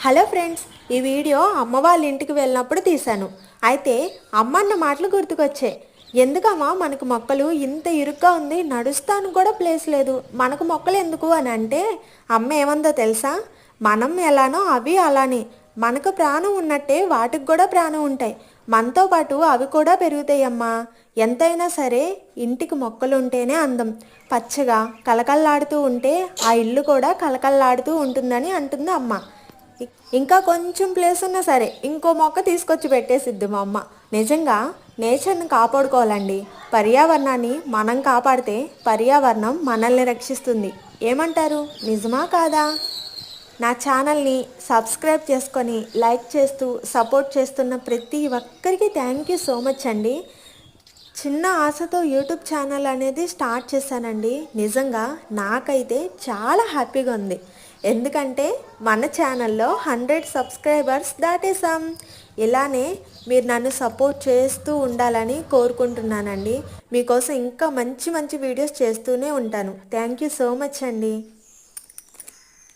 Hello friends, ఈ video అమ్మ వాళ్ళ ఇంటికి వెళ్ళినప్పుడు తీశాను. అయితే అమ్మ అన్న మాటలు గుర్తుకొచ్చాయి. ఎందుకమ్మా మనకు మొక్కలు ఇంత ఇరుగ్గా ఉంది, నడుస్తాను కూడా ప్లేస్ లేదు, మనకు మొక్కలు ఎందుకు అని అంటే అమ్మ ఏమందో తెలుసా? మనం ఎలానో అవి అలానే. మనకు ప్రాణం ఉన్నట్టే వాటికి కూడా ప్రాణం ఉంటాయి. మనతో పాటు అవి కూడా పెరుగుతాయమ్మా. ఎంతైనా సరే ఇంటికి మొక్కలు ఉంటేనే అందం. పచ్చగా కలకల్లాడుతూ ఉంటే ఆ ఇల్లు కూడా కలకల్లాడుతూ ఉంటుందని అంటుంది అమ్మ. ఇంకా కొంచెం ప్లేస్ ఉన్నా సరే ఇంకో మొక్క తీసుకొచ్చి పెట్టేసిద్ది మా అమ్మ. నిజంగా నేచర్ని కాపాడుకోవాలండి. పర్యావరణాన్ని మనం కాపాడితే పర్యావరణం మనల్ని రక్షిస్తుంది. ఏమంటారు, నిజమా కాదా? నా ఛానల్ని సబ్స్క్రైబ్ చేసుకొని లైక్ చేస్తూ సపోర్ట్ చేస్తున్న ప్రతి ఒక్కరికి థ్యాంక్ యూ సో మచ్ అండి. చిన్న ఆశతో యూట్యూబ్ ఛానల్ అనేది స్టార్ట్ చేశానండి. నిజంగా నాకైతే చాలా హ్యాపీగా ఉంది. ఎందుకంటే మన ఛానల్లో 100 సబ్స్క్రైబర్స్ దాటేసాం. ఇలానే మీరు నన్ను సపోర్ట్ చేస్తూ ఉండాలని కోరుకుంటున్నానండి. మీకోసం ఇంకా మంచి మంచి వీడియోస్ చేస్తూనే ఉంటాను. థ్యాంక్ యూ సో మచ్ అండి.